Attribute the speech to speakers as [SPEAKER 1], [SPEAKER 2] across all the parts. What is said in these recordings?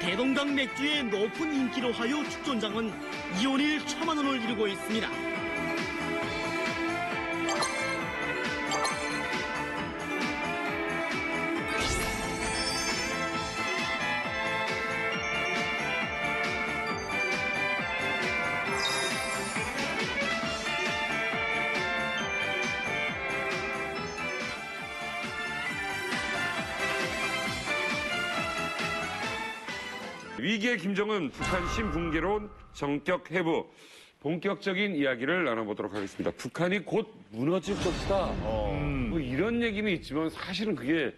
[SPEAKER 1] 대동강 맥주의 높은 인기로 하여 축전장은 이온일 1,000만 원을 이루고 있습니다.
[SPEAKER 2] 위기의 김정은, 북한 신붕괴론 정격 해부. 본격적인 이야기를 나눠보도록 하겠습니다. 북한이 곧 무너질 것이다. 뭐 이런 얘기는 있지만 사실은 그게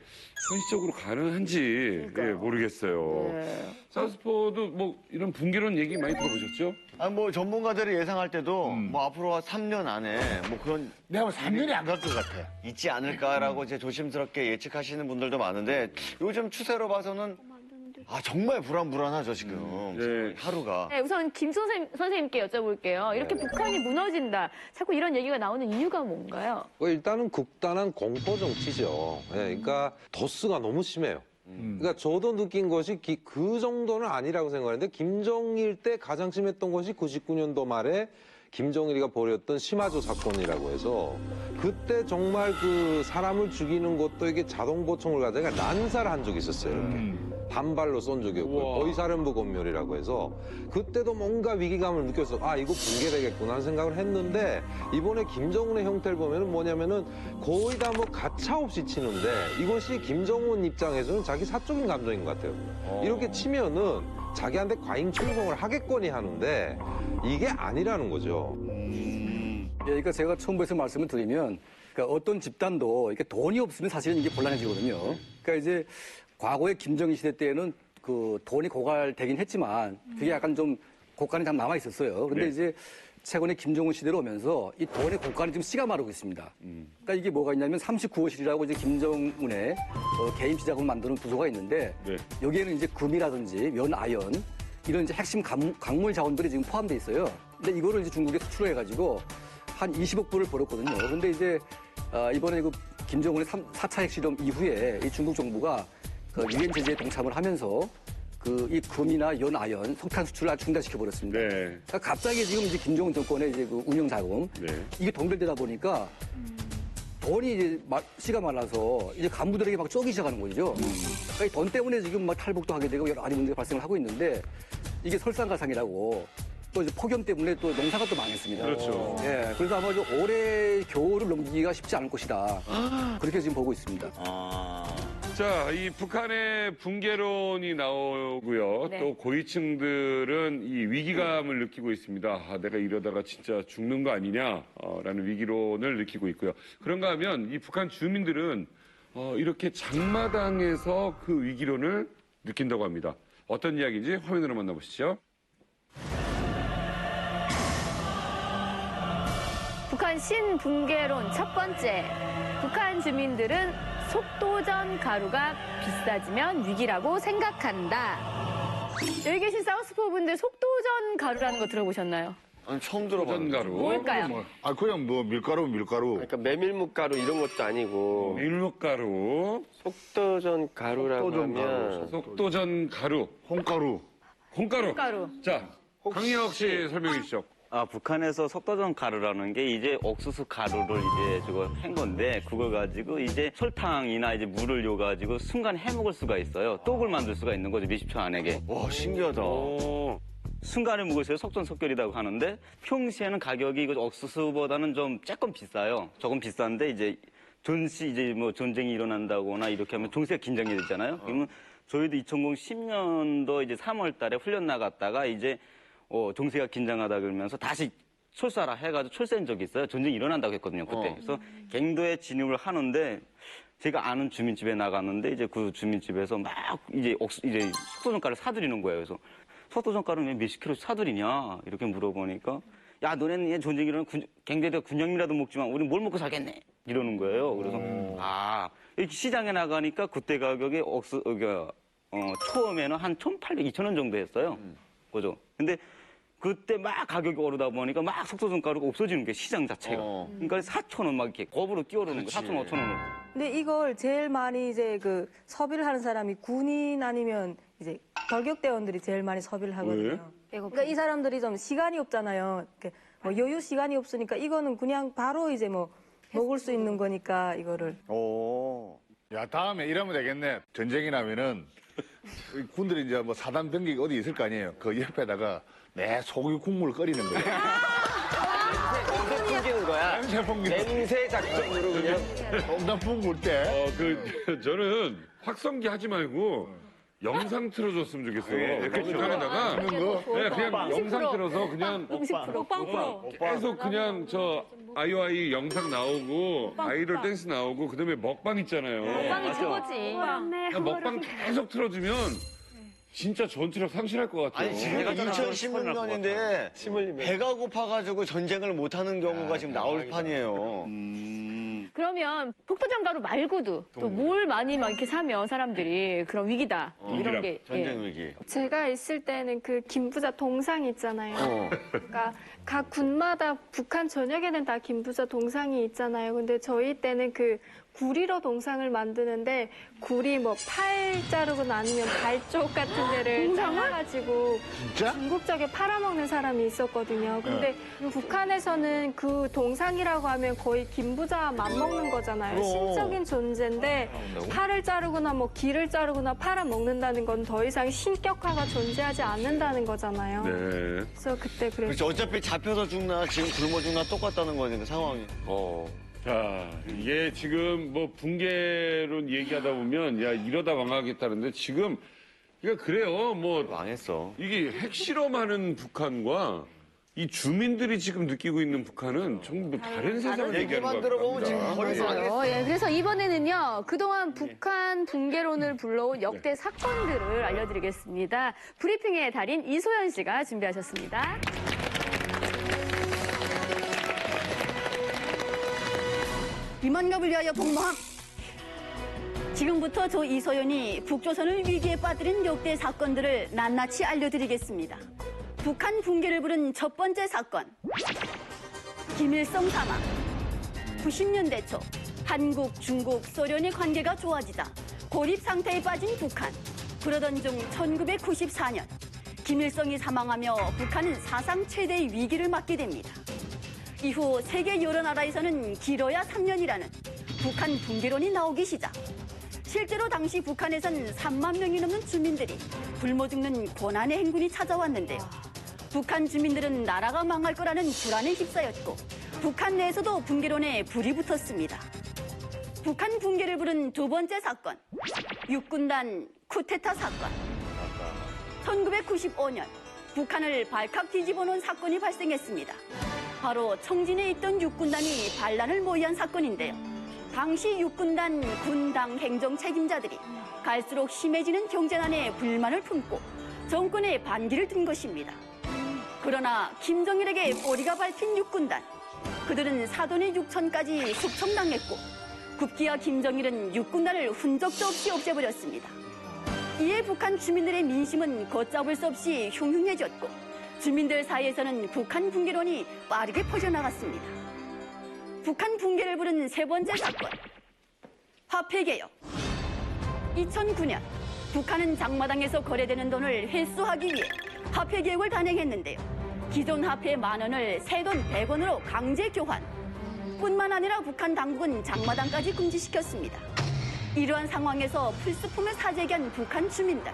[SPEAKER 2] 현실적으로 가능한지 모르겠어요.
[SPEAKER 3] 네.
[SPEAKER 2] 사우스포도 뭐 이런 붕괴론 얘기 많이 들어보셨죠?
[SPEAKER 4] 아, 뭐 전문가들이 예상할 때도 뭐 앞으로 3년 안에 뭐 그런
[SPEAKER 5] 내가 뭐 3년이 안 갈 것 같아.
[SPEAKER 4] 있지 않을까라고 이제 조심스럽게 예측하시는 분들도 많은데 요즘 추세로 봐서는 정말 불안불안하죠 지금
[SPEAKER 2] 네.
[SPEAKER 4] 하루가.
[SPEAKER 3] 네, 우선 김 선생님께 여쭤볼게요. 이렇게 북한이 무너진다. 자꾸 이런 얘기가 나오는 이유가 뭔가요?
[SPEAKER 6] 일단은 극단한 공포 정치죠. 그러니까 도스가 너무 심해요. 그러니까 저도 느낀 것이 그 정도는 아니라고 생각하는데 김정일 때 가장 심했던 것이 99년도 말에 김정일이가 벌였던 시마조 사건이라고 해서 그때 정말 그 사람을 죽이는 것도 이게 자동보총을 가져가 난사를 적이 있었어요. 이렇게. 단발로 쏜 적이 없고 거의살인부 검열이라고 해서 그때도 뭔가 위기감을 느껴서 이거 붕괴되겠구나 하는 생각을 했는데 이번에 김정은의 형태를 보면은 뭐냐면은 거의 다 뭐 가차없이 치는데 이것이 김정은 입장에서는 자기 사적인 감정인 것 같아요. 이렇게 치면은 자기한테 과잉 충성을 하겠거니 하는데 이게 아니라는 거죠.
[SPEAKER 7] 그러니까 제가 처음부터 말씀을 드리면 그러니까 어떤 집단도 이렇게 돈이 없으면 사실은 이게 곤란해지거든요. 그러니까 이제 과거에 김정일 시대 때는 그 돈이 고갈되긴 했지만 그게 약간 좀 고간이 좀 남아 있었어요. 근데 이제 최근에 김정은 시대로 오면서 이 돈의 고간이 지금 씨가 마르고 있습니다. 그러니까 이게 뭐가 있냐면 39호실이라고 이제 김정은의 개인 시작을 만드는 부서가 있는데 여기에는 이제 금이라든지 연아연 이런 이제 핵심 광물 자원들이 지금 포함되어 있어요. 근데 이거를 이제 중국에 수출해가지고 한 20억 불을 벌었거든요. 근데 이제 이번에 그 김정은의 4차 핵실험 이후에 이 중국 정부가 그 유엔 제재에 동참을 하면서 이 금이나 연아연, 석탄 수출을 아주 중단시켜 버렸습니다.
[SPEAKER 2] 네.
[SPEAKER 7] 그러니까 갑자기 지금 이제 김정은 정권의 이제 그 운영 자금 이게 동결되다 보니까 돈이 이제 씨가 말라서 이제 간부들에게 막 쪼기 시작하는 거죠. 그러니까 이 돈 때문에 지금 막 탈북도 하게 되고 여러 가지 문제가 발생을 하고 있는데 이게 설상가상이라고 또 이제 폭염 때문에 또 농사가 또 망했습니다.
[SPEAKER 2] 그렇죠.
[SPEAKER 7] 예, 그래서 아마 올해 겨울을 넘기기가 쉽지 않을 것이다. 그렇게 지금 보고 있습니다.
[SPEAKER 2] 자, 이 북한의 붕괴론이 나오고요.
[SPEAKER 3] 네.
[SPEAKER 2] 또 고위층들은 이 위기감을 느끼고 있습니다. 내가 이러다가 진짜 죽는 거 아니냐? 라는 위기론을 느끼고 있고요. 그런가 하면 이 북한 주민들은 이렇게 장마당에서 그 위기론을 느낀다고 합니다. 어떤 이야기인지 화면으로 만나보시죠.
[SPEAKER 3] 북한 신붕괴론 첫 번째. 북한 주민들은 속도전 가루가 비싸지면 위기라고 생각한다. 여기 계신 사우스포 분들 속도전 가루라는 거 들어보셨나요?
[SPEAKER 4] 아니, 처음 들어봤는데.
[SPEAKER 2] 가루.
[SPEAKER 3] 뭘까요?
[SPEAKER 5] 그냥 뭐 밀가루.
[SPEAKER 8] 그러니까 메밀묵 가루 이런 것도 아니고
[SPEAKER 2] 밀가루,
[SPEAKER 8] 속도전 가루라고 하면
[SPEAKER 2] 속도전 가루,
[SPEAKER 5] 홍가루.
[SPEAKER 2] 콩가루.
[SPEAKER 3] 가루.
[SPEAKER 2] 자, 강희혁 씨 설명해 주시죠.
[SPEAKER 9] 북한에서 속도전 가루라는 게 이제 옥수수 가루를 이제 저거 한 건데 그걸 가지고 이제 설탕이나 이제 물을 요가지고 순간 해먹을 수가 있어요. 떡을 만들 수가 있는 거죠, 몇십 초 안에.
[SPEAKER 4] 와, 신기하다.
[SPEAKER 9] 순간에 먹으세요. 속전속결이라고 하는데 평시에는 가격이 이거 옥수수보다는 좀 조금 비싸요. 조금 비싼데 이제 이제 뭐 전쟁이 일어난다거나 이렇게 하면 종세가 긴장이 되잖아요. 그러면 저희도 2010년도 이제 3월 달에 훈련 나갔다가 이제 정세가 긴장하다 그러면서 다시 철수하라 해가지고 철수한 적이 있어요. 전쟁이 일어난다고 했거든요, 그때. 그래서 갱도에 진입을 하는데 제가 아는 주민집에 나갔는데 이제 그 주민집에서 막 이제 속도전가를 사들이는 거예요. 그래서 속도전가를 왜 몇십 킬로 사들이냐 이렇게 물어보니까 야, 너네는 전쟁이 일어나면 갱도에다 군량이라도 먹지만 우리는 뭘 먹고 살겠네 이러는 거예요. 그래서 이렇게 시장에 나가니까 그때 가격이 처음에는 한 1,800, 2,000원 정도 했어요. 그죠? 근데 그때 막 가격이 오르다 보니까 막 속도전 가루가 없어지는 게 시장 자체가. 그러니까 4,000원 막 이렇게 겁으로 뛰어오르는 거 4,000원, 5,000원을.
[SPEAKER 10] 근데 이걸 제일 많이 이제 그 소비를 하는 사람이 군인 아니면 이제 결격대원들이 제일 많이 소비를 하거든요. 그러니까 이 사람들이 좀 시간이 없잖아요. 이렇게 뭐 여유 시간이 없으니까 이거는 그냥 바로 이제 뭐 먹을 수 있는 거니까 이거를.
[SPEAKER 4] 오.
[SPEAKER 5] 야, 다음에 이러면 되겠네. 전쟁이 나면은 군들이 이제 뭐 사단 병기가 어디 있을 거 아니에요. 그 옆에다가 내 소고기 국물 끓이는 거예요.
[SPEAKER 8] 냄새 풍기는 거야.
[SPEAKER 5] 냄새 풍기는
[SPEAKER 8] 냄새 작전으로 그냥.
[SPEAKER 5] 농담 풍길 때.
[SPEAKER 2] 저는 확성기 하지 말고 영상 틀어줬으면 좋겠어요. 북한에다가 그냥 영상 틀어서 그냥 계속 그냥 저 아이오아이 영상 나오고 아이돌 댄스 나오고 그다음에 먹방 있잖아요.
[SPEAKER 3] 먹방이 최고지.
[SPEAKER 2] 그냥 먹방 계속 틀어주면 진짜 전투력 상실할 것 같아요.
[SPEAKER 4] 아니 지금 2016년인데 배가 고파가지고 전쟁을 못하는 경우가 지금 나올 판이에요.
[SPEAKER 3] 그러면 폭도전 가루 말고도 또 뭘 많이 막 이렇게 사면 사람들이 그런 위기다 이런 게
[SPEAKER 4] 전쟁 위기.
[SPEAKER 11] 제가 있을 때는 그 김부자 동상이 있잖아요. 그러니까 각 군마다 북한 전역에는 다 김부자 동상이 있잖아요. 근데 저희 때는 그 구리로 동상을 만드는데 구리 뭐 팔 자르거나 아니면 발 쪽 같은 데를 잘라가지고 중국 쪽에 팔아먹는 사람이 있었거든요. 근데 북한에서는 그 동상이라고 하면 거의 김부자 맘먹는 거잖아요. 신적인 존재인데 팔을 자르거나 뭐 귀를 자르거나 팔아먹는다는 건 더 이상 신격화가 존재하지 않는다는 거잖아요.
[SPEAKER 2] 네.
[SPEAKER 11] 그래서 그때
[SPEAKER 4] 그렇지 어차피 잡혀서 죽나 지금 굶어 죽나 똑같다는 거니까 상황이.
[SPEAKER 2] 자, 이게 지금 뭐 붕괴론 얘기하다 보면 야 이러다 망하겠다는데 지금 그러니까 그래요. 뭐
[SPEAKER 4] 망했어.
[SPEAKER 2] 이게 핵실험하는 북한과 이 주민들이 지금 느끼고 있는 북한은 전부 다른 세상을 얘기하는 것
[SPEAKER 4] 얘기만 들어보면 지금
[SPEAKER 2] 같습니다.
[SPEAKER 4] 거의 망했어.
[SPEAKER 3] 예, 그래서 이번에는요, 그동안 북한 붕괴론을 불러온 역대 사건들을 알려드리겠습니다. 브리핑의 달인 이소연 씨가 준비하셨습니다.
[SPEAKER 12] 비만ገብ을 위하여 복무함. 지금부터 저 이소연이 북조선을 위기에 빠뜨린 역대 사건들을 낱낱이 알려드리겠습니다. 북한 붕괴를 부른 첫 번째 사건. 김일성 사망. 90년대 초 한국, 중국, 소련의 관계가 좋아지자 고립 상태에 빠진 북한. 그러던 중 1994년 김일성이 사망하며 북한은 사상 최대의 위기를 맞게 됩니다. 이후 세계 여러 나라에서는 길어야 3년이라는 북한 붕괴론이 나오기 시작. 실제로 당시 북한에선 3만 명이 넘는 주민들이 굶어 죽는 고난의 행군이 찾아왔는데요. 북한 주민들은 나라가 망할 거라는 불안에 휩싸였고 북한 내에서도 붕괴론에 불이 붙었습니다. 북한 붕괴를 부른 두 번째 사건, 육군단 쿠데타 사건. 1995년 북한을 발칵 뒤집어 놓은 사건이 발생했습니다. 바로 청진에 있던 육군단이 반란을 모의한 사건인데요. 당시 육군단 군당 행정 책임자들이 갈수록 심해지는 경제난에 불만을 품고 정권에 반기를 든 것입니다. 그러나 김정일에게 꼬리가 밟힌 육군단. 그들은 사돈의 6천까지 숙청당했고 급기야 김정일은 육군단을 흔적도 없이 없애버렸습니다. 이에 북한 주민들의 민심은 걷잡을 수 없이 흉흉해졌고 주민들 사이에서는 북한 붕괴론이 빠르게 퍼져나갔습니다. 북한 붕괴를 부른 세 번째 사건. 화폐개혁. 2009년 북한은 장마당에서 거래되는 돈을 회수하기 위해 화폐개혁을 단행했는데요. 기존 화폐 10,000원을 새 돈 100원으로 강제 교환. 뿐만 아니라 북한 당국은 장마당까지 금지시켰습니다. 이러한 상황에서 필수품을 사재기 한 북한 주민들.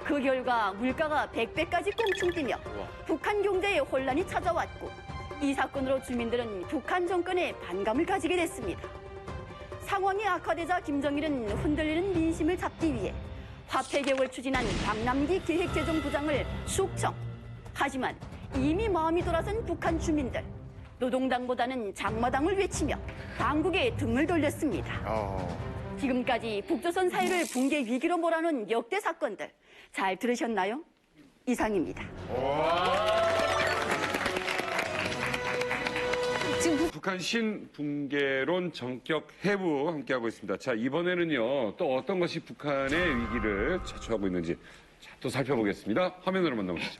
[SPEAKER 12] 그 결과 물가가 100배까지 꽁충 뛰며 북한 경제에 혼란이 찾아왔고 이 사건으로 주민들은 북한 정권에 반감을 가지게 됐습니다. 상황이 악화되자 김정일은 흔들리는 민심을 잡기 위해 화폐 개혁을 추진한 박남기 기획재정부장을 숙청. 하지만 이미 마음이 돌아선 북한 주민들. 노동당보다는 장마당을 외치며 당국에 등을 돌렸습니다. 지금까지 북조선 사회를 붕괴 위기로 몰아넣은 역대 사건들 잘 들으셨나요? 이상입니다.
[SPEAKER 2] 지금 북한 신붕괴론 전격 해부 함께하고 있습니다. 자, 이번에는요, 또 어떤 것이 북한의 위기를 자초하고 있는지 자, 또 살펴보겠습니다. 화면으로 만나보시죠.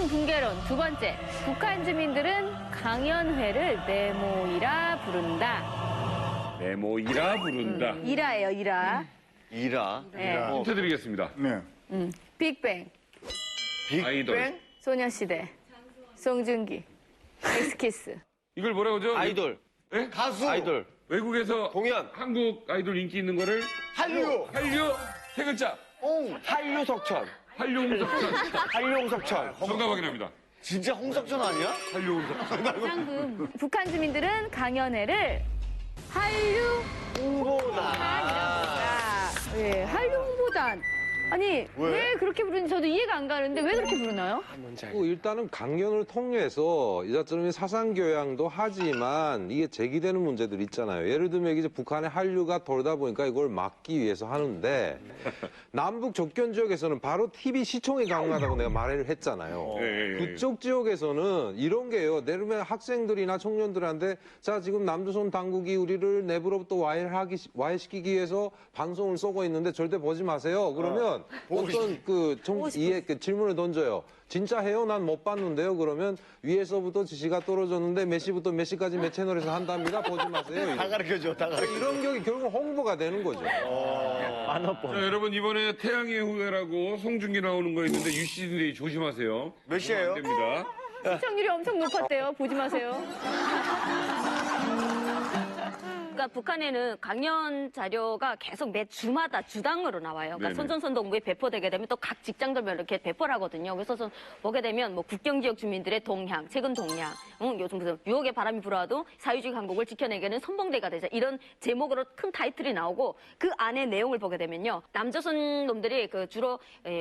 [SPEAKER 3] 북한 붕괴론 두 번째, 북한 주민들은 강연회를 네모이라 부른다.
[SPEAKER 2] 네모이라 부른다.
[SPEAKER 3] 이라예요, 이라.
[SPEAKER 4] 이라.
[SPEAKER 3] 네.
[SPEAKER 2] 힌트 드리겠습니다.
[SPEAKER 5] 네.
[SPEAKER 3] 빅뱅,
[SPEAKER 2] 아이돌.
[SPEAKER 3] 소녀시대, 송중기, 엑스키스.
[SPEAKER 2] 이걸 뭐라고 하죠?
[SPEAKER 8] 아이돌.
[SPEAKER 2] 네?
[SPEAKER 4] 가수.
[SPEAKER 8] 아이돌.
[SPEAKER 2] 외국에서
[SPEAKER 8] 공연.
[SPEAKER 2] 한국 아이돌 인기 있는 거를
[SPEAKER 4] 한류.
[SPEAKER 2] 한류 세 글자.
[SPEAKER 8] 한류석천.
[SPEAKER 2] 한류홍석천.
[SPEAKER 8] 한류홍석천.
[SPEAKER 2] 정답 확인합니다.
[SPEAKER 4] 진짜 홍석천 아니야?
[SPEAKER 2] 한류홍석천.
[SPEAKER 3] 상금. 북한 주민들은 강연회를 한류 홍보단이라고 부른다. 예, 한류 홍보단. 아니, 왜 그렇게 부르는지 저도 이해가 안 가는데 왜 그렇게 부르나요?
[SPEAKER 6] 일단은 강연을 통해서 이자처럼 사상교양도 하지만 이게 제기되는 문제들 있잖아요. 예를 들면 이제 북한의 한류가 돌다 보니까 이걸 막기 위해서 하는데 남북 접견 지역에서는 바로 TV 시청이 가능하다고 내가 말을 했잖아요. 그쪽 지역에서는 이런 게요. 예를 들면 학생들이나 청년들한테 자 지금 남조선 당국이 우리를 내부로부터 와해시키기 위해서 방송을 쏘고 있는데 절대 보지 마세요. 그러면 어떤 그 질문을 던져요. 진짜 해요? 난 못 봤는데요. 그러면 위에서부터 지시가 떨어졌는데 몇 시부터 몇 시까지 몇 채널에서 한답니다. 보지 마세요.
[SPEAKER 4] 다 가르쳐줘. 다 가르쳐줘.
[SPEAKER 6] 이런 격이 결국 홍보가 되는 거죠.
[SPEAKER 2] 자, 여러분 이번에 태양의 후예라고 송중기 나오는 거 있는데 UCD 조심하세요.
[SPEAKER 4] 몇 시예요?
[SPEAKER 2] 안 됩니다.
[SPEAKER 3] 시청률이 엄청 높았대요. 보지 마세요.
[SPEAKER 12] 그러니까 북한에는 강연 자료가 계속 매 주마다 주당으로 나와요. 그러니까
[SPEAKER 2] 네네.
[SPEAKER 12] 선전선동부에 배포되게 되면 또 각 직장들별로 이렇게 배포를 하거든요. 그래서 보게 되면 뭐 국경 지역 주민들의 동향, 최근 동향, 요즘 무슨 유혹의 바람이 불어와도 사회주의 강국을 지켜내기에는 선봉대가 되자 이런 제목으로 큰 타이틀이 나오고 그 안에 내용을 보게 되면요. 남조선 놈들이 그 주로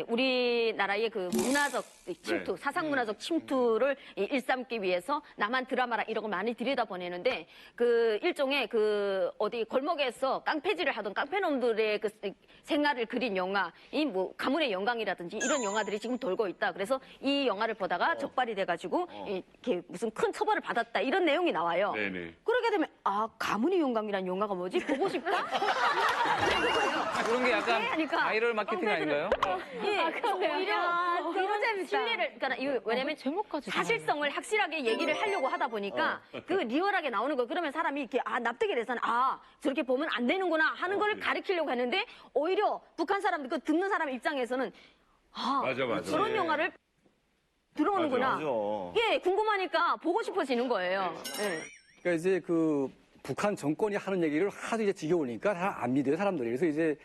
[SPEAKER 12] 우리나라의 그 문화적 침투,
[SPEAKER 2] 네.
[SPEAKER 12] 사상 문화적 침투를 일삼기 위해서 남한 드라마랑 이런 걸 많이 들여다보내는데 그 일종의 그 어디 골목에서 깡패질을 하던 깡패놈들의 그 생활을 그린 영화, 이 뭐 가문의 영광이라든지 이런 영화들이 지금 돌고 있다. 그래서 이 영화를 보다가 적발이 돼가지고 이렇게 무슨 큰 처벌을 받았다 이런 내용이 나와요.
[SPEAKER 2] 네네.
[SPEAKER 12] 그러게 되면 아 가문의 영광이란 영화가 뭐지? 보고 싶다.
[SPEAKER 8] 그런 게 약간
[SPEAKER 12] 하니까
[SPEAKER 8] 바이럴 마케팅 아닌가요?
[SPEAKER 12] 예, 그래서 오히려
[SPEAKER 3] 너무 재밌다.
[SPEAKER 12] 신뢰를 그러니까 왜냐면 사실성을 확실하게 얘기를 하려고 하다 보니까 그 리얼하게 나오는 거 그러면 사람이 이렇게 납득이 돼서 저렇게 보면 안 되는구나 하는 거를 가리키려고 했는데 오히려 북한 사람들 그 듣는 사람 입장에서는
[SPEAKER 2] 맞아.
[SPEAKER 12] 저런 영화를 들어오는구나.
[SPEAKER 4] 맞아.
[SPEAKER 12] 예, 궁금하니까 보고 싶어지는 거예요. 예.
[SPEAKER 7] 그러니까 이제 그 북한 정권이 하는 얘기를 하도 이제 지겨우니까 다 안 믿어요, 사람들이. 그래서 이제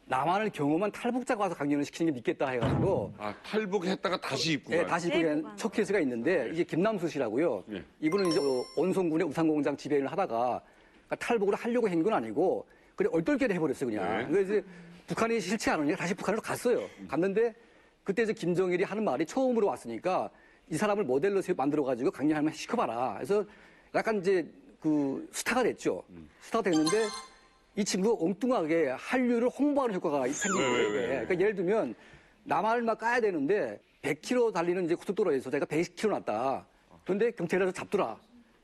[SPEAKER 7] 남한을 경험한 탈북자가 와서 강연을 시키는 게 믿겠다 해가지고.
[SPEAKER 2] 아, 탈북했다가 다시 입고
[SPEAKER 7] 예,
[SPEAKER 2] 가요.
[SPEAKER 7] 다시 입고 첫 케이스가 있는데 이게 김남수 씨라고요.
[SPEAKER 2] 네.
[SPEAKER 7] 이분은 이제 온송군의 우산공장 지배인을 하다가 그러니까 탈북을 하려고 한 건 아니고 그래 얼떨결에 해버렸어요, 그냥.
[SPEAKER 2] 네.
[SPEAKER 7] 그래서 이제 북한이 싫지 않으니까 다시 북한으로 갔어요. 갔는데 그때 이제 김정일이 하는 말이 처음으로 왔으니까 이 사람을 모델로 만들어가지고 강연 한번 시켜봐라. 그래서 약간 이제 그 스타가 됐죠. 스타가 됐는데 이 친구가 엉뚱하게 한류를 홍보하는 효과가 생긴 거예요. 이게. 그러니까 예를 들면 남한을 막 까야 되는데 100km 달리는 이제 고속도로에서 제가 120km 났다. 그런데 경찰에서 잡더라.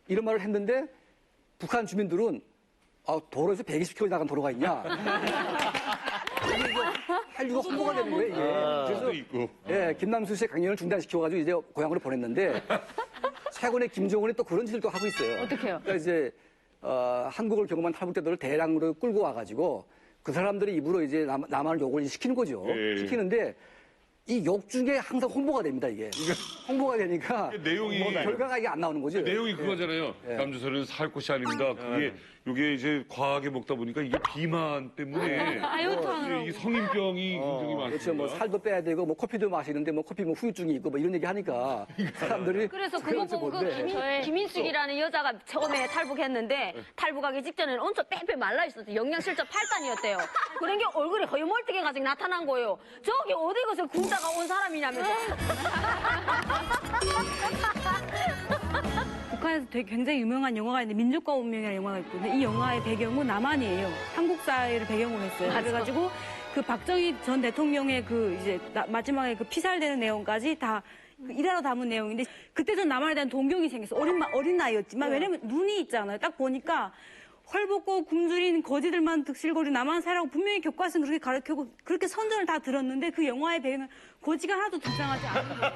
[SPEAKER 7] 이런 말을 했는데 북한 주민들은 도로에서 120km 나간 도로가 있냐? 이게 한류가 홍보가 되는 거예요, 이게. 그래서
[SPEAKER 2] 있고.
[SPEAKER 7] 예, 김남수 씨의 강연을 중단시켜가지고 이제 고향으로 보냈는데 최근에 김정은이 또 그런 짓을 또 하고 있어요.
[SPEAKER 3] 어떡해요?
[SPEAKER 7] 그러니까 이제 한국을 경험한 탈북자들을 대량으로 끌고 와가지고 그 사람들의 입으로 이제 남한을 욕을 시키는 거죠.
[SPEAKER 2] 예.
[SPEAKER 7] 시키는데 이 욕 중에 항상 홍보가 됩니다, 이게. 홍보가 되니까
[SPEAKER 2] 내용이
[SPEAKER 7] 뭐 결과가 이게 안 나오는 거죠.
[SPEAKER 2] 내용이 그거잖아요. 남조선은 살 곳이 아닙니다. 그게 이게 이제 과하게 먹다 보니까 이게 비만 때문에 이 성인병이 굉장히 많습니다.
[SPEAKER 7] 그렇죠. 뭐 살도 빼야 되고 뭐 커피도 마시는데 뭐 커피 뭐 후유증이 있고 뭐 이런 얘기 하니까 사람들이
[SPEAKER 12] 그래서 그거 보고 그 김인숙이라는 여자가 처음에 탈북했는데 탈북하기 직전에는 엄청 빼빼 말라 있었어요. 영양실조 8단이었대요. 그런 게 얼굴이 허여멀티게 가지고 나타난 거예요. 저기 어디 가서 굶다가 온 사람이냐면서.
[SPEAKER 13] 북한에서 되게 굉장히 유명한 영화가 있는데 민족과 운명이라는 영화가 있거든요. 이 영화의 배경은 남한이에요. 한국 사회를 배경으로 했어요. 그래가지고 그 박정희 전 대통령의 그 이제 마지막에 그 피살되는 내용까지 다 일화로 담은 내용인데 그때 전 남한에 대한 동경이 생겼어. 어린 나이였지만 왜냐면 눈이 있잖아요. 딱 보니까 헐벗고 굶주린 거지들만 득실거리 나만 살라고 분명히 교과서는 그렇게 가르치고 그렇게 선전을 다 들었는데 그 영화의 배경은 거지가 하나도 등장하지 않는 거예요.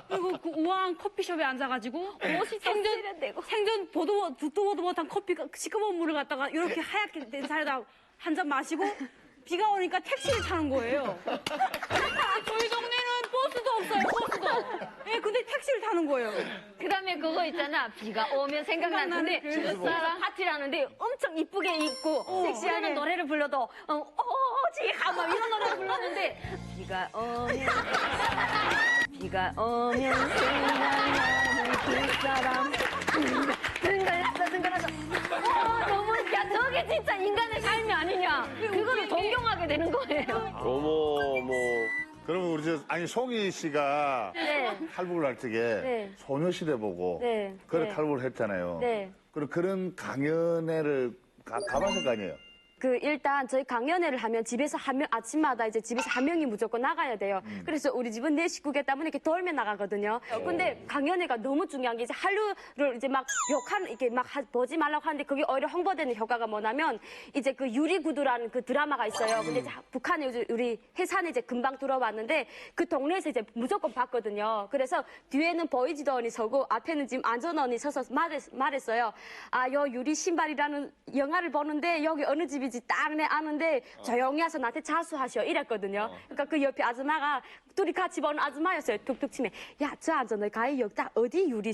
[SPEAKER 13] 그리고 그 우아한 커피숍에 앉아가지고 옷이 생전 듣도 보도 못한 커피가 시커먼 물을 갖다가 이렇게 하얗게 된 살에다 한 잔 마시고 비가 오니까 택시를 타는 거예요. 저희 동네는 버스도 없어요, 버스도. 예, 근데 택시를 타는 거예요.
[SPEAKER 3] 그 다음에 그거 있잖아. 비가 오면 생각나는데 첫사랑 파티라는데 엄청 이쁘게 입고 섹시하는 노래를 불러도 오지가 막 이런 노래를 불렀는데 비가 오면 생각나는 그 사람 생각났어 너무 야 저게 진짜 인간의 삶이 아니냐. 그거를 동경하게 되는 거예요.
[SPEAKER 5] 어머. 그러면 우리 아니 송이 씨가
[SPEAKER 3] 네.
[SPEAKER 5] 탈북을 할 적에
[SPEAKER 3] 네.
[SPEAKER 5] 소녀시대 보고
[SPEAKER 3] 네.
[SPEAKER 5] 그래
[SPEAKER 3] 네.
[SPEAKER 5] 탈북을 했잖아요.
[SPEAKER 3] 네.
[SPEAKER 5] 그런 강연회를 가봤을 거 아니에요?
[SPEAKER 14] 일단 저희 강연회를 하면 집에서 아침마다 이제 집에서 한 명이 무조건 나가야 돼요. 그래서 우리 집은 4식구기 때문에 이렇게 돌면 나가거든요. 근데 강연회가 너무 중요한 게 이제 한류를 이제 막 이렇게 막 보지 말라고 하는데 그게 오히려 홍보되는 효과가 뭐냐면 이제 그 유리구두라는 그 드라마가 있어요. 근데 이제 북한에 요즘 우리 해산에 이제 금방 들어왔는데 그 동네에서 이제 무조건 봤거든요. 그래서 뒤에는 보이지도 않니 서고 앞에는 지금 안전원이 서서 말했어요. 요 유리 신발이라는 영화를 보는데 여기 어느 집이지 딱 내 아는데 조용히 와서 나한테 자수하셔 이랬거든요. 그러니까 그 옆에 아줌마가 둘이 같이 보는 아줌마였어요. 툭툭 치면 야 저 앉아 너 가히 여기 딱 어디 유리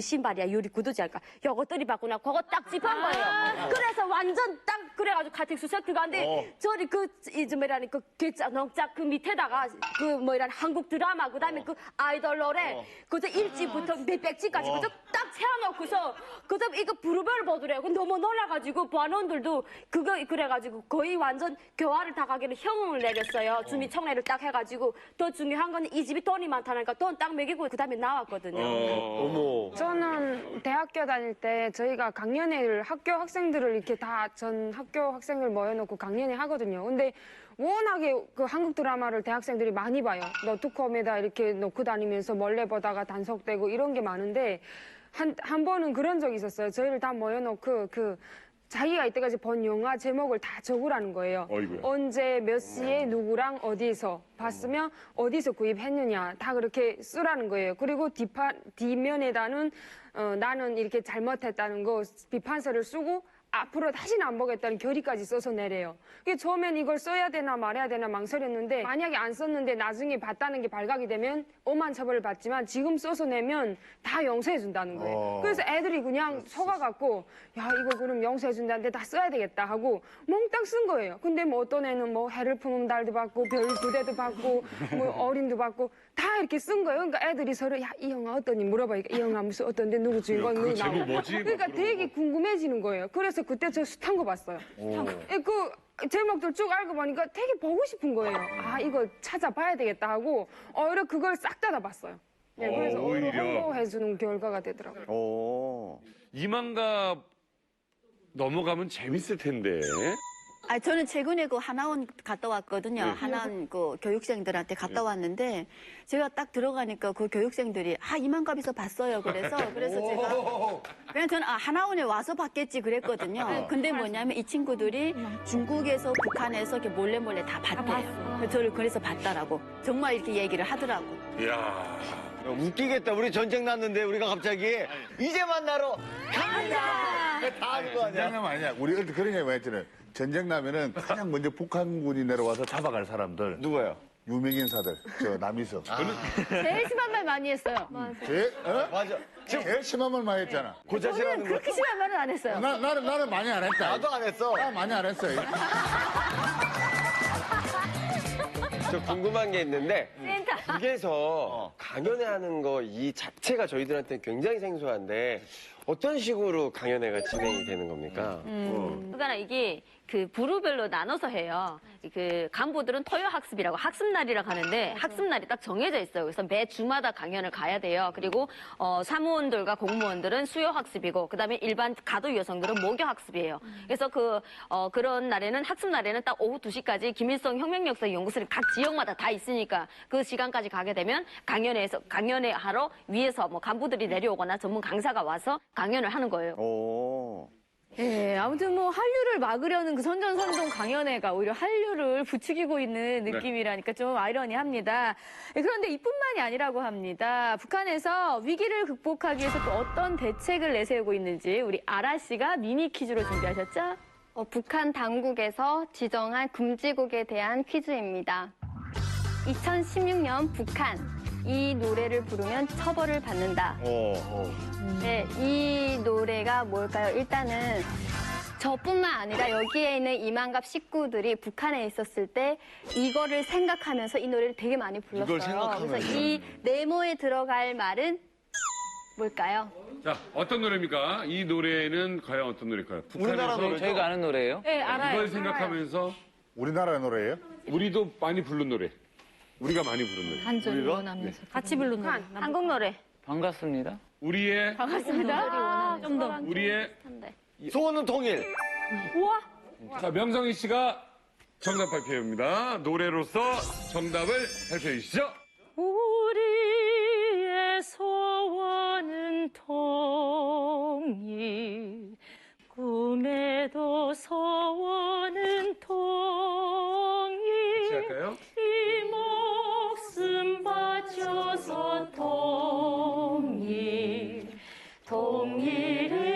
[SPEAKER 14] 신발이야 유리 구두지 할까 요것들이 봤구나 그거 딱 짚은 거예요. 그래서 완전 딱 그래가지고 가택수색 들어갔는데 저리 뭐라니 그 괴짜 넉작 그 밑에다가 그 뭐라니 한국 드라마 그다음에 그 아이돌 노래 그저 1집부터 몇백 집까지 그저 딱 채워놓고서 그저 이거 부르벨 보더래요. 너무 놀라가지고 부안원들도 그거 그래가지고 거의 완전 교화를 다 가기로 형을 내렸어요. 주민청례를 딱 해가지고 더 중요한 거는 이 집이 돈이 많다니까 돈 딱 먹이고 그다음에 나왔거든요.
[SPEAKER 2] 어머.
[SPEAKER 15] 저는 대학교 다닐 때 저희가 강연회를 학교 학생들을 이렇게 다 전 학교 학생들 모여놓고 강연회 하거든요. 근데 워낙에 그 한국 드라마를 대학생들이 많이 봐요. 노트컴에다 이렇게 놓고 다니면서 몰래 보다가 단속되고 이런 게 많은데 한 번은 그런 적이 있었어요. 저희를 다 모여놓고 자기가 이때까지 본 영화 제목을 다 적으라는 거예요.
[SPEAKER 2] 어이구야.
[SPEAKER 15] 언제 몇 시에 누구랑 어디서 봤으면 어디서 구입했느냐 다 그렇게 쓰라는 거예요. 그리고 뒷면에다는 나는 이렇게 잘못했다는 거 비판서를 쓰고 앞으로 다시는 안 보겠다는 결의까지 써서 내래요. 처음엔 이걸 써야 되나 말아야 되나 망설였는데 만약에 안 썼는데 나중에 봤다는 게 발각이 되면 엄한 처벌을 받지만 지금 써서 내면 다 용서해 준다는 거예요. 그래서 애들이 그냥 속아갖고 야 이거 그럼 용서해 준다는데 다 써야 되겠다 하고 몽땅 쓴 거예요. 근데 뭐 어떤 애는 뭐 해를 품은 달도 받고 별 2대도 받고 뭐 어린도 받고 다 이렇게 쓴 거예요. 그러니까 애들이 서로 야 이 영화 어떠니 물어보니까 이 영화 무슨 어떤데 누구 주인공 누구
[SPEAKER 2] 제목
[SPEAKER 15] 나오고
[SPEAKER 2] 뭐지?
[SPEAKER 15] 그러니까 되게 궁금해지는 거예요. 그래서 그때 저 숱한 거 봤어요. 그 제목들 쭉 알고 보니까 되게 보고 싶은 거예요. 이거 찾아봐야 되겠다 하고 오히려 그걸 싹 다 봤어요. 네, 그래서 오히려 홍보해주는 결과가 되더라고요.
[SPEAKER 2] 2만갑 넘어가면 재밌을 텐데.
[SPEAKER 12] 저는 최근에 그 하나원 갔다 왔거든요.
[SPEAKER 2] 네.
[SPEAKER 12] 하나원 그 교육생들한테 갔다 왔는데 제가 딱 들어가니까 그 교육생들이 이만갑에서 봤어요. 그래서 제가 그냥 저는 하나원에 와서 봤겠지 그랬거든요. 근데 뭐냐면 이 친구들이 중국에서 북한에서 이렇게 몰래 다 봤대요. 저를 그래서 봤다라고 정말 이렇게 얘기를 하더라고.
[SPEAKER 2] 이야.
[SPEAKER 4] 웃기겠다. 우리 전쟁 났는데 우리가 갑자기 이제 만나러 갑니다. 다 하는 거 아니야?
[SPEAKER 5] 전쟁 나면 아니야. 우리 그때 그런 얘기 많이 했잖아요. 전쟁 나면은 가장 먼저 북한군이 내려와서 잡아갈 사람들.
[SPEAKER 4] 누구예요?
[SPEAKER 5] 유명인사들. 남이석.
[SPEAKER 3] 제일 심한 말 많이 했어요.
[SPEAKER 4] 맞아.
[SPEAKER 5] 제일 심한 말 많이 했잖아.
[SPEAKER 3] 저는 그렇게 심한 말은 안 했어요.
[SPEAKER 5] 나는 많이 안 했다.
[SPEAKER 4] 나도 안 했어.
[SPEAKER 5] 나 많이 안 했어.
[SPEAKER 8] 저 궁금한 게 있는데 북에서 강연회 하는 거 이 자체가 저희들한테 굉장히 생소한데 어떤 식으로 강연회가 진행이 되는 겁니까?
[SPEAKER 14] 그러니까 이게 그 부류별로 나눠서 해요. 그 간부들은 토요 학습이라고 학습날이라고 하는데 학습날이 딱 정해져 있어요. 그래서 매 주마다 강연을 가야 돼요. 그리고 사무원들과 공무원들은 수요 학습이고 그다음에 일반 가도 여성들은 모교 학습이에요. 그래서 그런 날에는 학습 날에는 딱 오후 2시까지 김일성 혁명역사 연구소를 각 지역마다 다 있으니까 그 시간까지 가게 되면 강연회 하러 위에서 뭐 간부들이 내려오거나 전문 강사가 와서 강연을 하는 거예요.
[SPEAKER 3] 예, 아무튼 뭐 한류를 막으려는 그 선전선동 강연회가 오히려 한류를 부추기고 있는 느낌이라니까 좀 아이러니합니다. 예, 그런데 이뿐만이 아니라고 합니다. 북한에서 위기를 극복하기 위해서 또 어떤 대책을 내세우고 있는지 우리 아라 씨가 미니 퀴즈로 준비하셨죠?
[SPEAKER 16] 북한 당국에서 지정한 금지곡에 대한 퀴즈입니다. 2016년 북한 이 노래를 부르면 처벌을 받는다. 네, 이 노래가 뭘까요? 일단은 저뿐만 아니라 여기에 있는 이만갑 식구들이 북한에 있었을 때 이거를 생각하면서 이 노래를 되게 많이 불렀어요.
[SPEAKER 4] 이걸 생각하면서.
[SPEAKER 16] 그래서 이 네모에 들어갈 말은 뭘까요?
[SPEAKER 2] 자, 어떤 노래입니까? 이 노래는 과연 어떤 노래일까요? 북한에서
[SPEAKER 17] 저희가 아는 노래예요?
[SPEAKER 3] 네, 알아요.
[SPEAKER 2] 이걸 생각하면서
[SPEAKER 5] 우리나라 노래예요?
[SPEAKER 2] 우리도 많이 부른 노래. 우리가 많이 부른 노래.
[SPEAKER 3] 한절 원하면서 같이 부르는 노래. 한국 노래.
[SPEAKER 17] 반갑습니다.
[SPEAKER 2] 우리의
[SPEAKER 3] 반갑습니다. 좀 더.
[SPEAKER 2] 우리의
[SPEAKER 4] 소원은 통일.
[SPEAKER 3] 우와.
[SPEAKER 2] 자, 명성희 씨가 정답 발표입니다. 노래로서 정답을 발표해 주시죠.
[SPEAKER 18] 우리의 소원은 통일, 꿈에도 소원은 통일.
[SPEAKER 2] 같이 할까요?
[SPEAKER 18] 이 목숨 바쳐서 통일, 통일해요라.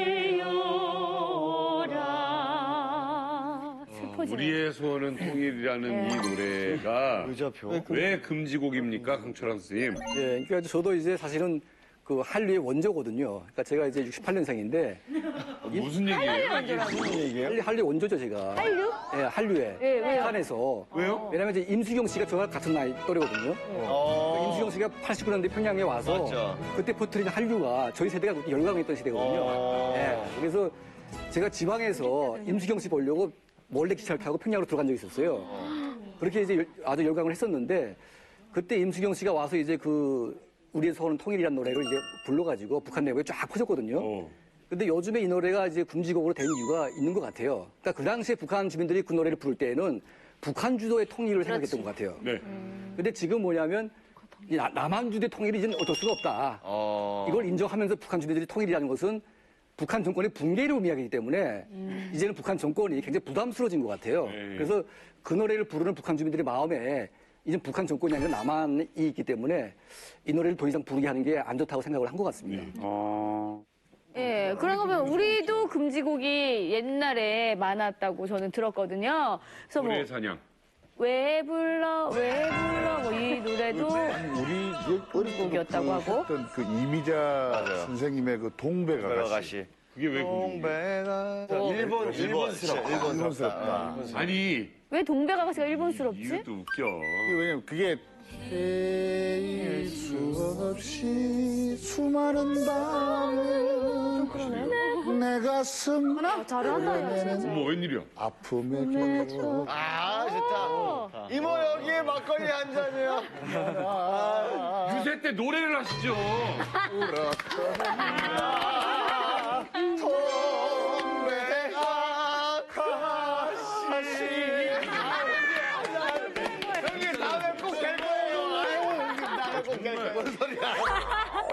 [SPEAKER 2] 우리의 소원은 통일이라는 이 노래가 왜 금지곡입니까, 강철환 선생님?
[SPEAKER 7] 예, 그러니까 저도 이제 사실은 그 한류의 원조거든요. 그러니까 제가 이제 68년생인데
[SPEAKER 2] 무슨 얘기예요?
[SPEAKER 7] 무슨 얘기예요? 한류 원조죠, 제가.
[SPEAKER 3] 한류?
[SPEAKER 7] 예, 한류에.
[SPEAKER 3] 예, 왜요?
[SPEAKER 7] 북한에서.
[SPEAKER 2] 왜요?
[SPEAKER 7] 왜냐면 이제 임수경 씨가 저와 같은 나이 또래거든요. 임수경 씨가 89년대 평양에 와서
[SPEAKER 4] 맞죠.
[SPEAKER 7] 그때 퍼뜨린 한류가 저희 세대가 그렇게 열광했던 시대거든요. 예, 그래서 제가 지방에서 임수경 씨 보려고 몰래 기차를 타고 평양으로 들어간 적이 있었어요. 그렇게 이제 아주 열광을 했었는데 그때 임수경 씨가 와서 이제 그 우리의 소원은 통일이라는 노래를 이제 불러가지고 북한 내부에 쫙 퍼졌거든요. 근데 요즘에 이 노래가 이제 금지곡으로 된 이유가 있는 것 같아요. 그러니까 그 당시에 북한 주민들이 그 노래를 부를 때에는 북한 주도의 통일을 생각했던 것 같아요.
[SPEAKER 2] 네.
[SPEAKER 7] 근데 지금 뭐냐면 이 남한 주도의 통일이 이제는 어쩔 수가 없다. 이걸 인정하면서 북한 주민들이 통일이라는 것은 북한 정권의 붕괴를 의미하기 때문에 이제는 북한 정권이 굉장히 부담스러워진 것 같아요. 그래서 그 노래를 부르는 북한 주민들의 마음에 이제 북한 정권이 아니라 남한이 있기 때문에 이 노래를 더 이상 부르게 하는 게 안 좋다고 생각을 한 것 같습니다.
[SPEAKER 3] 예, 그런가 보면 우리도 금지곡이 옛날에 많았다고 저는 들었거든요. 그래서 뭐
[SPEAKER 2] 노래 사냥.
[SPEAKER 3] 왜 불러 뭐 이 노래도
[SPEAKER 5] 우리
[SPEAKER 3] 곡이었다고 하고.
[SPEAKER 5] 했던 그 이미자 선생님의 그 동백아가씨.
[SPEAKER 2] 그게 왜
[SPEAKER 4] 동백아. 일본스럽다.
[SPEAKER 2] 아니,
[SPEAKER 3] 왜 동백아가씨가 일본스럽지?
[SPEAKER 2] 이것도 웃겨.
[SPEAKER 5] 왜냐면 그게 헤일 수 없이 수많은 밤을 내 가슴
[SPEAKER 2] 어머, 웬일이야?
[SPEAKER 5] 아픔에 겨워.
[SPEAKER 4] 아, 좋다. 이모, 여기에 막걸리 한 잔이요.
[SPEAKER 2] 유세 때 노래를 하시죠.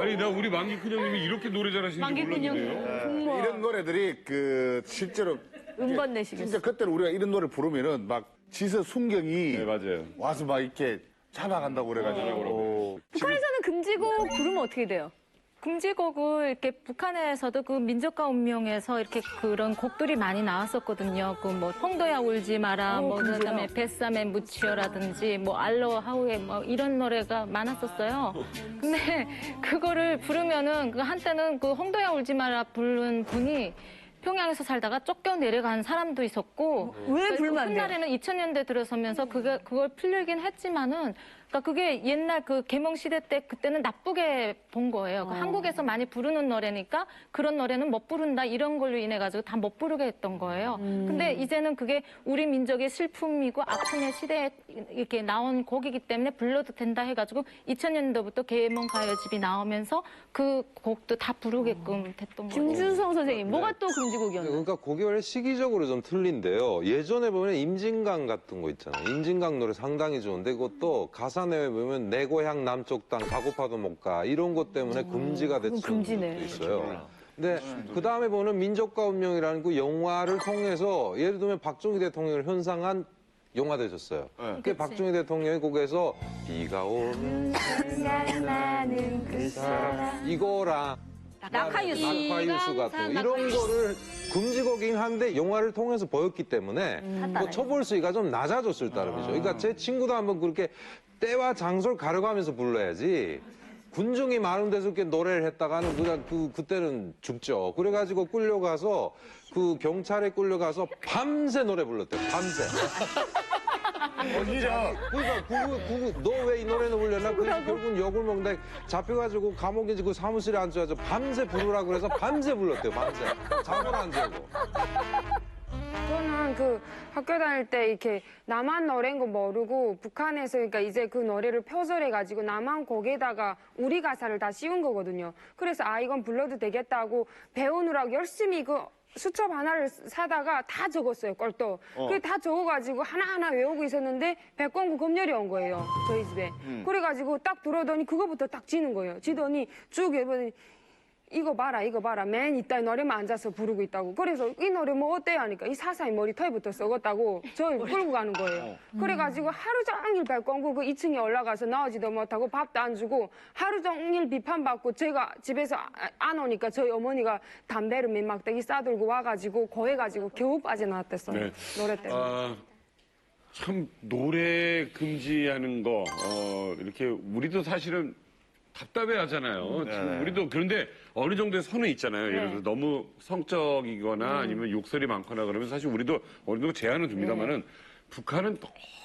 [SPEAKER 2] 아니, 나 우리 만기 큰형님이 이렇게 노래 잘하시는지 몰랐는데요.
[SPEAKER 5] 이런 노래들이 그 실제로
[SPEAKER 3] 음반 내시겠어요.
[SPEAKER 5] 진짜 그때는 우리가 이런 노래 부르면은 막 지서 순경이
[SPEAKER 2] 네, 맞아요.
[SPEAKER 5] 와서 막 이렇게 잡아간다고 그래가지고.
[SPEAKER 3] 북한에서는 금지곡 부르면 어떻게 돼요?
[SPEAKER 13] 금지곡을 이렇게 북한에서도 그 민족과 운명에서 이렇게 그런 곡들이 많이 나왔었거든요. 그 뭐 홍도야 울지 마라, 뭐 그다음에 뱃삼에 묻히어라든지 뭐 알로 하우에 뭐 이런 노래가 많았었어요. 근데 그거를 부르면은 그 한때는 그 홍도야 울지 마라 부른 분이 평양에서 살다가 쫓겨 내려간 사람도 있었고
[SPEAKER 3] 왜 불면 안 돼요?
[SPEAKER 13] 훗날에는 2000년대 들어서면서 그걸 풀리긴 했지만은 그러니까 그게 옛날 그 계몽 시대 때 그때는 나쁘게 본 거예요. 그 한국에서 많이 부르는 노래니까 그런 노래는 못 부른다 이런 걸로 인해 가지고 다 못 부르게 했던 거예요. 근데 이제는 그게 우리 민족의 슬픔이고 아픔의 시대에 이렇게 나온 곡이기 때문에 불러도 된다 해가지고 2000년도부터 계몽 가요집이 나오면서 그 곡도 다 부르게끔 됐던 거예요.
[SPEAKER 3] 김준성 선생님, 뭐가 또 금지곡이었나요?
[SPEAKER 6] 그러니까 곡이 원래 시기적으로 좀 틀린데요. 예전에 보면 임진강 같은 거 있잖아요. 임진강 노래 상당히 좋은데 그것도 가사 내에 보면 내 고향 남쪽 땅 가고파도 못 가 이런 것 때문에 금지가 됐던 것도 있어요. 네, 그 다음에 보는 민족과 운명이라는 그 영화를 통해서 예를 들면 박정희 대통령을 현상한 영화 되셨어요. 그 박정희 대통령의 곡에서 비가 오면
[SPEAKER 14] 생각나는 그 사람.
[SPEAKER 6] 이거랑 낙하유수 같은 거 이런 거를 금지곡이긴 한데 영화를 통해서 보였기 때문에 그 처벌 수위가 좀 낮아졌을 따름이죠. 그러니까 제 친구도 한번 그렇게 때와 장소를 가려가면서 불러야지 군중이 많은 데서 이렇게 노래를 했다가는 그냥 그때는 죽죠. 그래가지고 끌려가서 그 경찰에 끌려가서 밤새 노래 불렀대요. 밤새. 그러니까 너 왜 이 노래는 불렸나? 그래서 결국은 욕을 먹는데 잡혀가지고 감옥에 그 사무실에 앉아서 밤새 부르라고 그래서 밤새 불렀대요. 밤새. 잠을 안 자고.
[SPEAKER 15] 저는 그 학교 다닐 때 이렇게 남한 노래인 거 모르고 북한에서 그러니까 이제 그 노래를 표절해가지고 남한 곡에다가 우리 가사를 다 씌운 거거든요. 그래서 아 이건 불러도 되겠다고 배우느라고 열심히 그 수첩 하나를 사다가 다 적었어요, 꼴도. 그게 다 적어가지고 하나하나 외우고 있었는데 백광구 검열이 온 거예요, 저희 집에. 그래가지고 딱 들어오더니 그거부터 딱 지는 거예요. 지더니 쭉 해보더니 이거 봐라. 맨 이따 노래만 앉아서 부르고 있다고. 그래서 이 노래 뭐 어때요? 하니까 이 사사의 머리털부터 썩었다고 저희 끌고 가는 거예요. 그래가지고 하루 종일 백광구 그 2층에 올라가서 나오지도 못하고 밥도 안 주고 하루 종일 비판받고 제가 집에서 안 오니까 저희 어머니가 담배를 몇 막대기 싸들고 와가지고 고해가지고 겨우 빠져나왔댔어요.
[SPEAKER 2] 네.
[SPEAKER 15] 노래 때문에.
[SPEAKER 2] 참 노래 금지하는 거 이렇게 우리도 사실은 답답해 하잖아요. 지금 우리도 그런데 어느 정도의 선은 있잖아요. 예를 들어 너무 성적이거나 아니면 욕설이 많거나 그러면 사실 우리도 어느 정도 제한은 둡니다만은 북한은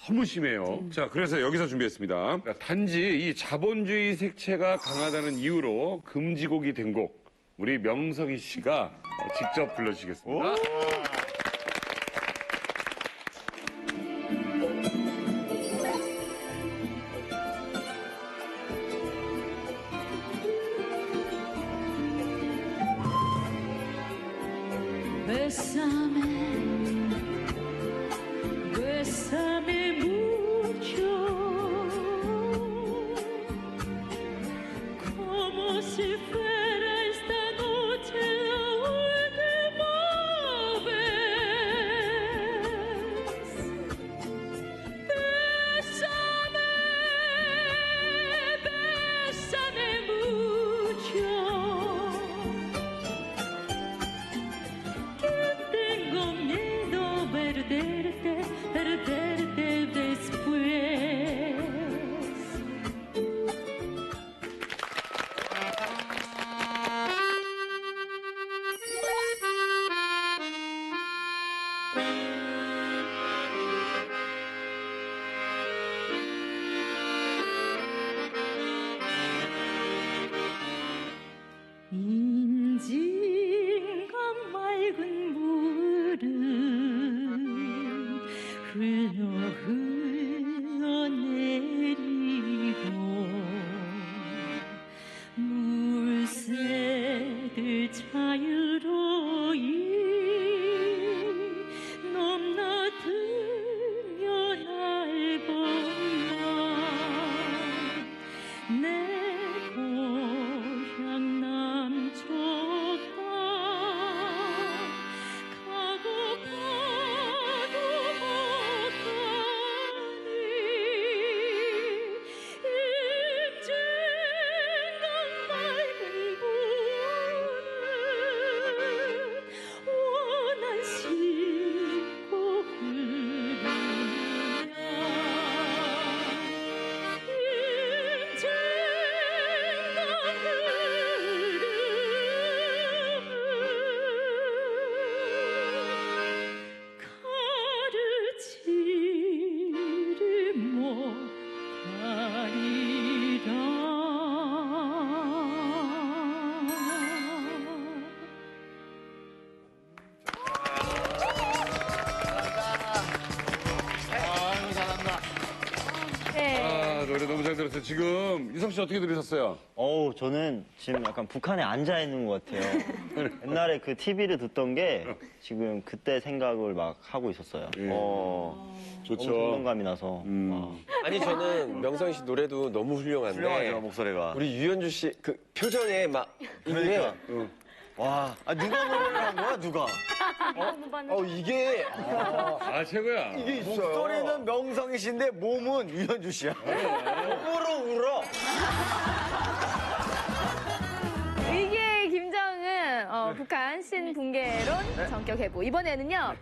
[SPEAKER 2] 너무 심해요. 자, 그래서 여기서 준비했습니다. 단지 이 자본주의 색채가 강하다는 이유로 금지곡이 된 곡 우리 명석이 씨가 직접 불러주시겠습니다.
[SPEAKER 18] Bésame mucho, como si fuera esta noche la última vez. Bésame mucho. Tengo miedo perderte después. 인진강 맑은 물은 흘러내리고 물새들 자유로이 넘나들며 날고만 내 고향 남쪽 땅 가고 가니 임진강 맑은 물은 원한시고 흐르냐 가르치를 못하리라.
[SPEAKER 4] 아유, 잘한다.
[SPEAKER 2] 노래 너무 잘 들었어요. 지금 이성 씨 어떻게 들으셨어요?
[SPEAKER 17] 저는 지금 약간 북한에 앉아 있는 것 같아요. 옛날에 그 TV를 듣던 게 지금 그때 생각을 막 하고 있었어요.
[SPEAKER 2] 좋죠.
[SPEAKER 17] 너무 성감이 나서.
[SPEAKER 8] 아니 저는 명성희 씨 노래도 너무 훌륭한데
[SPEAKER 4] 훌륭하죠, 목소리가.
[SPEAKER 8] 우리 유현주 씨 그 표정에 막
[SPEAKER 4] 그러니까. 와, 누가 노래를 한 거야, 누가? 이게.
[SPEAKER 2] 최고야.
[SPEAKER 4] 이게 있어요. 목소리는 명성희 씨인데 몸은 유현주 씨야. 몸으로 울어.
[SPEAKER 3] 위기의 김정은 북한 신붕괴론 전격 해부. 이번에는요.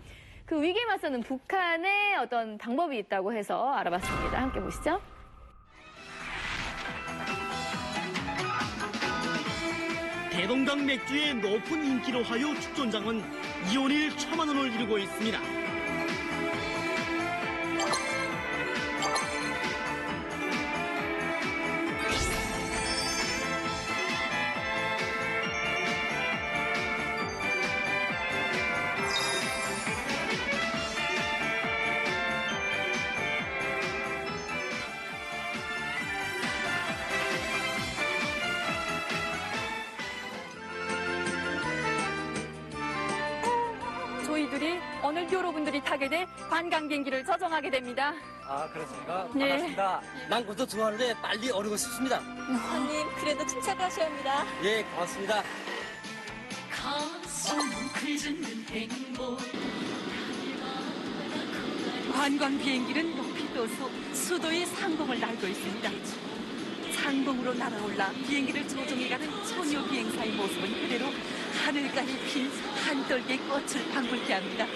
[SPEAKER 3] 그 위기에 맞서는 북한의 어떤 방법이 있다고 해서 알아봤습니다. 함께 보시죠.
[SPEAKER 1] 대동강 맥주의 높은 인기로 하여 축전장은 이혼일 1,000만 원을 이루고 있습니다.
[SPEAKER 19] 저희들이 오늘 여러분들이 타게 될 관광 비행기를 조정하게 됩니다.
[SPEAKER 7] 아, 그렇습니까?
[SPEAKER 19] 네.
[SPEAKER 7] 반갑습니다.
[SPEAKER 20] 난 그것도 좋아하는데 빨리 오르고 싶습니다.
[SPEAKER 19] 형님, 그래도 침착하셔야 합니다.
[SPEAKER 20] 예, 고맙습니다.
[SPEAKER 18] 관광 비행기는 높이 떠서 수도의 상공을 날고 있습니다. 상공으로 날아올라 비행기를 조종해가는 소녀 비행사의 모습은 그대로 하늘가에 핀 한 떨기의 꽃을 방불케 합니다.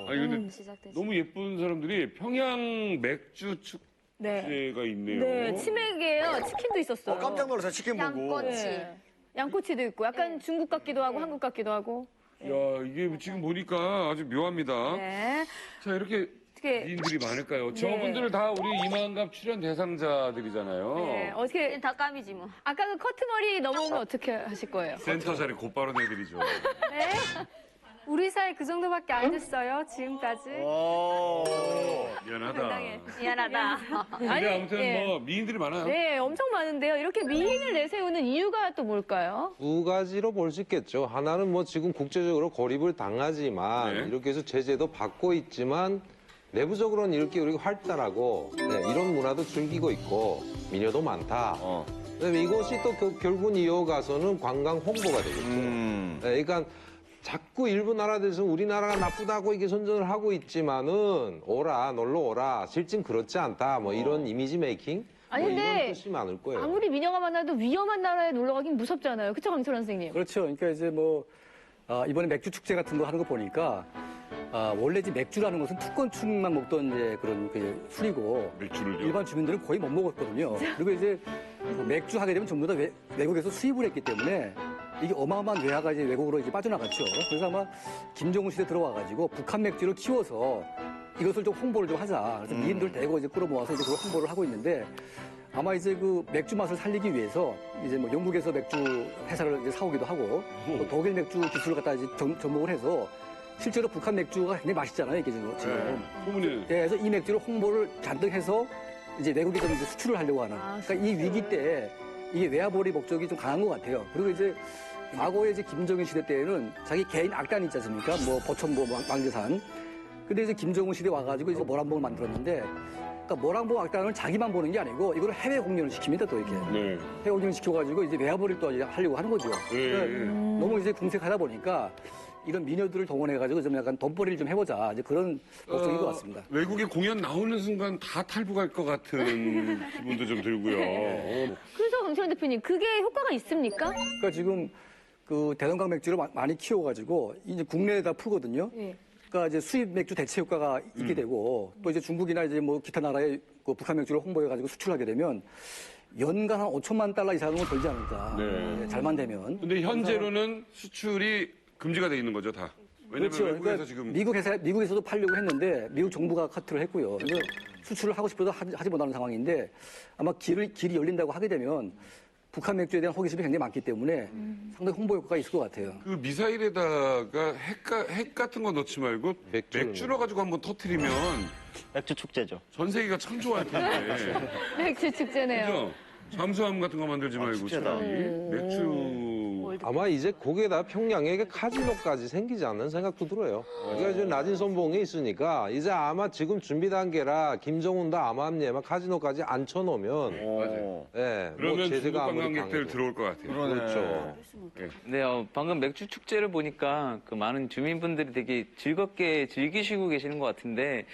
[SPEAKER 2] 아니 근데 너무 예쁜 사람들이 평양 맥주 축제가 있네요.
[SPEAKER 3] 네, 치맥이에요. 치킨도 있었어요.
[SPEAKER 4] 깜짝 놀랐어요, 치킨 보고.
[SPEAKER 3] 양꼬치. 네. 양꼬치도 있고, 약간 중국 같기도 하고, 한국 같기도 하고.
[SPEAKER 2] 야, 이게 지금 보니까 아주 묘합니다.
[SPEAKER 3] 네.
[SPEAKER 2] 자, 이렇게 미인들이 많을까요? 저분들 다 우리 이만갑 출연 대상자들이잖아요.
[SPEAKER 3] 네, 어떻게 다 까미지 뭐. 아까 그 커트머리 넘어오면 어떻게 하실 거예요?
[SPEAKER 2] 센터 자리 곧바로 내드리죠.
[SPEAKER 11] 네. 우리 사이 그 정도밖에 안 됐어요, 지금까지.
[SPEAKER 2] 미안하다.
[SPEAKER 3] 미안하다.
[SPEAKER 2] 근데 아무튼 뭐 미인들이 많아요.
[SPEAKER 3] 네, 엄청 많은데요. 이렇게 미인을 내세우는 이유가 또 뭘까요?
[SPEAKER 6] 두 가지로 볼 수 있겠죠. 하나는 뭐 지금 국제적으로 고립을 당하지만 이렇게 해서 제재도 받고 있지만 내부적으로는 이렇게 우리가 활달하고 이런 문화도 즐기고 있고 미녀도 많다. 그다음에 이것이 또 결국은 이어가서는 관광 홍보가 되겠죠. 그러니까 자꾸 일부 나라들에서 우리나라가 나쁘다고 이게 선전을 하고 있지만은 오라 놀러 오라 실진 그렇지 않다 뭐 이런 이미지 메이킹
[SPEAKER 3] 아니,
[SPEAKER 6] 뭐
[SPEAKER 3] 근데
[SPEAKER 6] 이런 뜻이 많을 거예요.
[SPEAKER 3] 아무리 미녀가 많아도 위험한 나라에 놀러 가긴 무섭잖아요. 그쵸, 강철 선생님?
[SPEAKER 7] 그렇죠. 그러니까 이제 뭐 이번에 맥주 축제 같은 거 하는 거 보니까 원래 이제 맥주라는 것은 특권층만 먹던 이제 그런 그 술이고 일반 주민들은 거의 못 먹었거든요. 그리고 이제 맥주 하게 되면 전부 다 외국에서 수입을 했기 때문에 이게 어마어마한 외화가 이제 외국으로 이제 빠져나갔죠. 그래서 아마 김정은 시대 들어와가지고 북한 맥주를 키워서 이것을 좀 홍보를 좀 하자. 그래서 미인들 대거 이제 끌어모아서 이제 그걸 홍보를 하고 있는데 아마 이제 그 맥주 맛을 살리기 위해서 이제 뭐 영국에서 맥주 회사를 이제 사오기도 하고 또 독일 맥주 기술을 갖다 이제 접목을 해서 실제로 북한 맥주가 굉장히 맛있잖아요, 이게 지금.
[SPEAKER 2] 소문이.
[SPEAKER 7] 그래서 이 맥주를 홍보를 잔뜩 해서 이제 외국에 좀 이제 수출을 하려고 하는. 그러니까 이 위기 때 이게 외화벌이 목적이 좀 강한 것 같아요. 그리고 이제 과거에 이제 김정일 시대 때에는 자기 개인 악단이 있지 않습니까? 뭐 보천보 왕제산. 근데 이제 김정은 시대 와가지고 이제 모란봉을 만들었는데, 그러니까 모란봉 악단을 자기만 보는 게 아니고 이걸 해외 공연을 시킵니다, 또 이렇게. 해외 공연을 시켜가지고 이제 외화벌이를 또 하려고 하는 거죠. 그러니까 너무 이제 궁색하다 보니까 이런 미녀들을 동원해가지고 좀 약간 돈벌이를 좀 해보자. 이제 그런 목적인 것 같습니다.
[SPEAKER 2] 외국에 공연 나오는 순간 다 탈북할 것 같은 기분도 좀 들고요.
[SPEAKER 3] 그래서 강철 대표님, 그게 효과가 있습니까?
[SPEAKER 7] 그러니까 지금 그 대동강 맥주를 많이 키워가지고 이제 국내에다 풀거든요. 그러니까 이제 수입 맥주 대체 효과가 있게 되고 또 이제 중국이나 이제 뭐 기타 나라에 그 북한 맥주를 홍보해가지고 수출하게 되면 연간 한 5천만 달러 이상은 벌지 않을까. 잘만 되면.
[SPEAKER 2] 근데 현재로는 수출이 금지가 돼 있는 거죠, 다. 왜냐면
[SPEAKER 7] 그렇죠.
[SPEAKER 2] 외국에서
[SPEAKER 7] 그러니까
[SPEAKER 2] 지금
[SPEAKER 7] 미국에서도 팔려고 했는데 미국 정부가 카트를 했고요. 그래서 수출을 하고 싶어도 하지 못하는 상황인데 아마 길이 열린다고 하게 되면 북한 맥주에 대한 호기심이 굉장히 많기 때문에 상당히 홍보 효과가 있을 것 같아요.
[SPEAKER 2] 그 미사일에다가 핵 같은 거 넣지 말고 맥주 넣어가지고 한번 터트리면
[SPEAKER 17] 맥주 축제죠.
[SPEAKER 2] 전 세계가 참 좋아할 텐데.
[SPEAKER 3] 맥주 축제네요.
[SPEAKER 2] 그죠? 잠수함 같은 거 만들지 말고
[SPEAKER 17] 축제다.
[SPEAKER 2] 차라리 맥주
[SPEAKER 6] 아마 이제 거기에다 평양에 카지노까지 생기지 않는 생각도 들어요. 그러니까 이제 낮은 선봉에 있으니까 이제 아마 지금 준비 단계라 김정은도 암암리에 카지노까지 안 쳐놓으면 예,
[SPEAKER 2] 그러면
[SPEAKER 6] 뭐
[SPEAKER 2] 중국
[SPEAKER 6] 제재가 아무리
[SPEAKER 2] 관광객들
[SPEAKER 6] 강해도.
[SPEAKER 2] 들어올 것 같아요.
[SPEAKER 6] 그렇죠.
[SPEAKER 21] 네, 방금 맥주 축제를 보니까 그 많은 주민분들이 되게 즐겁게 즐기시고 계시는 것 같은데,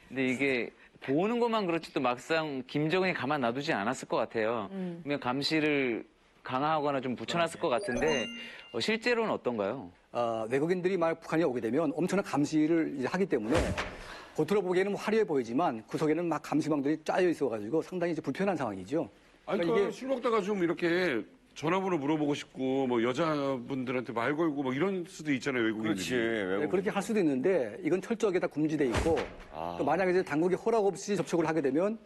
[SPEAKER 21] 근데 이게 보는 것만 그렇지 또 막상 김정은이 가만 놔두지 않았을 것 같아요. 그냥 감시를 강화하거나 좀 붙여놨을 것 같은데 실제로는 어떤가요?
[SPEAKER 7] 외국인들이 만약 북한에 오게 되면 엄청난 감시를 이제 하기 때문에 겉으로 보기에는 화려해 보이지만 구석에는 막 감시망들이 짜여 있어가지고 상당히 이제 불편한 상황이죠.
[SPEAKER 2] 아니,
[SPEAKER 7] 그러니까
[SPEAKER 2] 술 먹다가 좀 이렇게 전화번호 물어보고 싶고, 뭐, 여자분들한테 말 걸고, 뭐, 이런 수도 있잖아요, 외국인들이.
[SPEAKER 7] 네, 그렇게 할 수도 있는데 이건 철저하게 다 금지돼 있고 또 만약에 이제 당국이 허락 없이 접촉을 하게 되면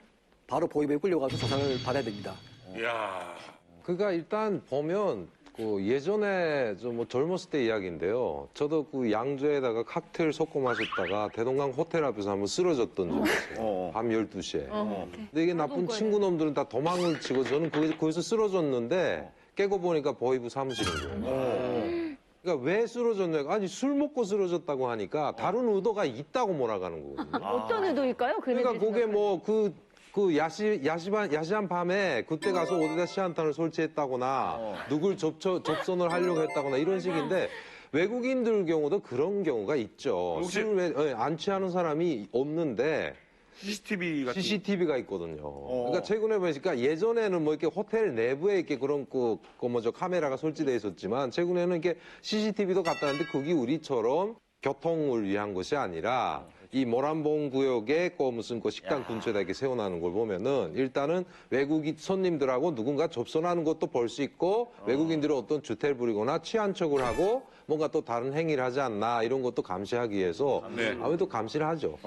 [SPEAKER 7] 바로 보위부에 끌려가서 조사를 받아야 됩니다.
[SPEAKER 2] 이야.
[SPEAKER 6] 그러니까 일단 보면 그 예전에 좀 뭐 젊었을 때 이야기인데요. 저도 그 양주에다가 칵테일 섞어 마셨다가 대동강 호텔 앞에서 한번 쓰러졌던 적이 있어요. 밤 12시에. 근데 이게 나쁜 친구 놈들은 다 도망을 치고 저는 거기서 쓰러졌는데 깨고 보니까 보위부 사무실인 거예요. 그러니까 왜 쓰러졌냐? 아니 술 먹고 쓰러졌다고 하니까 다른 의도가 있다고 몰아가는 거거든요.
[SPEAKER 3] 어떤 의도일까요?
[SPEAKER 6] 그러니까 그게 뭐 야시한 밤에 그때 가서 어디다 시한탄을 설치했다거나 누굴 접선을 하려고 했다거나 이런 식인데 외국인들 경우도 그런 경우가 있죠. 술을 안 취하는 사람이 없는데 CCTV가 있거든요. 그러니까 최근에 보니까 예전에는 뭐 이렇게 호텔 내부에 이렇게 그런 카메라가 설치돼 있었지만 최근에는 이렇게 CCTV도 갖다 놨는데 그게 우리처럼 교통을 위한 것이 아니라 이 모란봉 구역에 무슨 식당 근처에다 이렇게 세워놓는 걸 보면은 일단은 외국인 손님들하고 누군가 접선하는 것도 볼 수 있고 외국인들이 어떤 주태를 부리거나 취한 척을 하고 뭔가 또 다른 행위를 하지 않나 이런 것도 감시하기 위해서 아무래도 감시를 하죠.